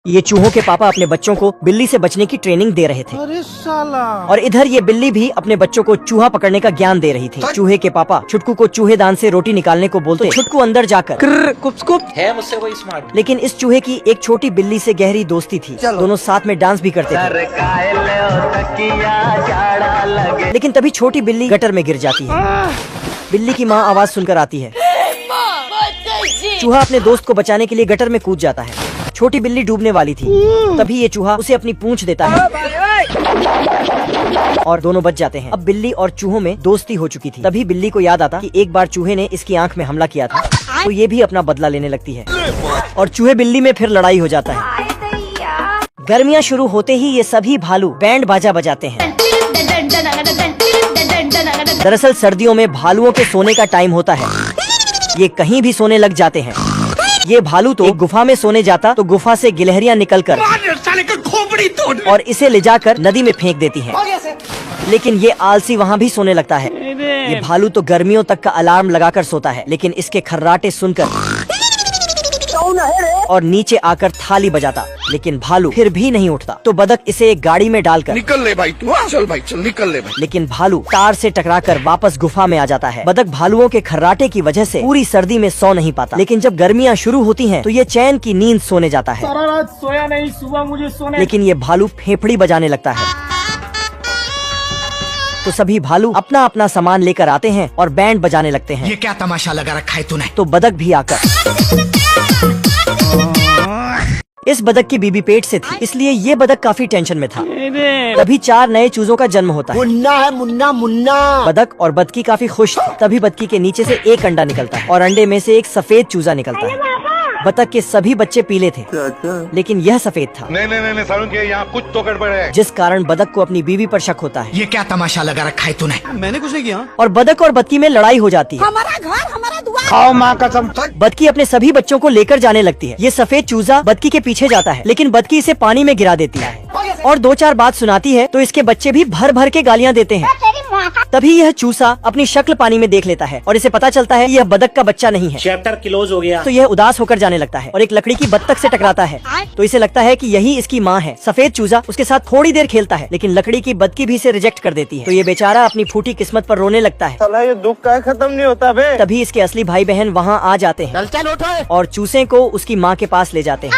ये चूहों के पापा अपने बच्चों को बिल्ली से बचने की ट्रेनिंग दे रहे थे। अरे साला। और इधर ये बिल्ली भी अपने बच्चों को चूहा पकड़ने का ज्ञान दे रही थी। चूहे के पापा छुटकू को चूहेदान से रोटी निकालने को बोलते, छुटकू अंदर जाकर है मुझसे वही स्मार्ट। लेकिन इस चूहे की एक छोटी बिल्ली से गहरी दोस्ती थी। दोनों साथ में डांस भी करते थे। लेकिन तभी छोटी बिल्ली गटर में गिर जाती है। बिल्ली की माँ आवाज सुनकर आती है। चूहा अपने दोस्त को बचाने के लिए गटर में कूद जाता है। छोटी बिल्ली डूबने वाली थी। तभी ये चूहा उसे अपनी पूंछ देता है और दोनों बच जाते हैं। अब बिल्ली और चूहों में दोस्ती हो चुकी थी। तभी बिल्ली को याद आता कि एक बार चूहे ने इसकी आंख में हमला किया था, तो ये भी अपना बदला लेने लगती है और चूहे बिल्ली में फिर लड़ाई हो जाता है। गर्मियाँ शुरू होते ही ये सभी भालू बैंड बाजा बजाते हैं। दरअसल सर्दियों में भालुओं के सोने का टाइम होता है। ये कहीं भी सोने लग जाते हैं। ये भालू तो एक गुफा में सोने जाता तो गुफा से गिलहरियां निकलकर और इसे ले जाकर नदी में फेंक देती हैं। लेकिन ये आलसी वहाँ भी सोने लगता है। ये भालू तो गर्मियों तक का अलार्म लगाकर सोता है, लेकिन इसके खर्राटे सुनकर और नीचे आकर थाली बजाता, लेकिन भालू फिर भी नहीं उठता। तो बदक इसे एक गाड़ी में डालकर निकल ले भाई तू, चल भाई चल निकल ले भाई। लेकिन भालू तार से टकराकर वापस गुफा में आ जाता है। बदक भालुओं के खर्राटे की वजह से पूरी सर्दी में सो नहीं पाता, लेकिन जब गर्मियाँ शुरू होती हैं तो ये चैन की नींद सोने जाता है। सारा रात सोया नहीं, सुबह मुझे सोने। लेकिन ये भालू फेफड़ी बजाने लगता है। तो सभी भालू अपना अपना सामान लेकर आते हैं और बैंड बजाने लगते हैं। ये क्या तमाशा लगा रखा है तूने? तो बदक भी आकर इस बदक की बीबी पेट से थी, इसलिए ये बदक काफी टेंशन में था। तभी 4 नए चूजों का जन्म होता है। मुन्ना है, मुन्ना मुन्ना। बदक और बदकी काफी खुश थी। तभी बदकी के नीचे से एक अंडा निकलता है और अंडे में से एक सफेद चूजा निकलता है। बतख के सभी बच्चे पीले थे, लेकिन यह सफेद था। नहीं सारुण के यहाँ कुछ तो गड़बड़ है। जिस कारण बदक को अपनी बीवी पर शक होता है। ये क्या तमाशा लगा रखा है तूने? मैंने कुछ नहीं किया। और बदक और बदकी में लड़ाई हो जाती है। हमारा घर हमारा द्वार। खाओ माँ कसम। बदकी अपने सभी बच्चों को लेकर जाने लगती है। ये सफेद चूजा बदकी के पीछे जाता है, लेकिन बदकी इसे पानी में गिरा देती है और 2-4 बात सुनाती है। तो इसके बच्चे भी भर भर के गालियाँ देते हैं। तभी यह चूसा अपनी शक्ल पानी में देख लेता है और इसे पता चलता है यह बदक का बच्चा नहीं है। चैप्टर क्लोज हो गया। तो यह उदास होकर जाने लगता है और एक लकड़ी की बत्तख से टकराता है। तो इसे लगता है कि यही इसकी माँ है। सफेद चूजा उसके साथ थोड़ी देर खेलता है, लेकिन लकड़ी की बदकी भी इसे रिजेक्ट कर देती है। तो ये बेचारा अपनी फूटी किस्मत पर रोने लगता है। साला ये दुख का खत्म नहीं होता बे। तभी इसके असली भाई बहन वहाँ आ जाते हैं और चूसे को उसकी माँ के पास ले जाते हैं।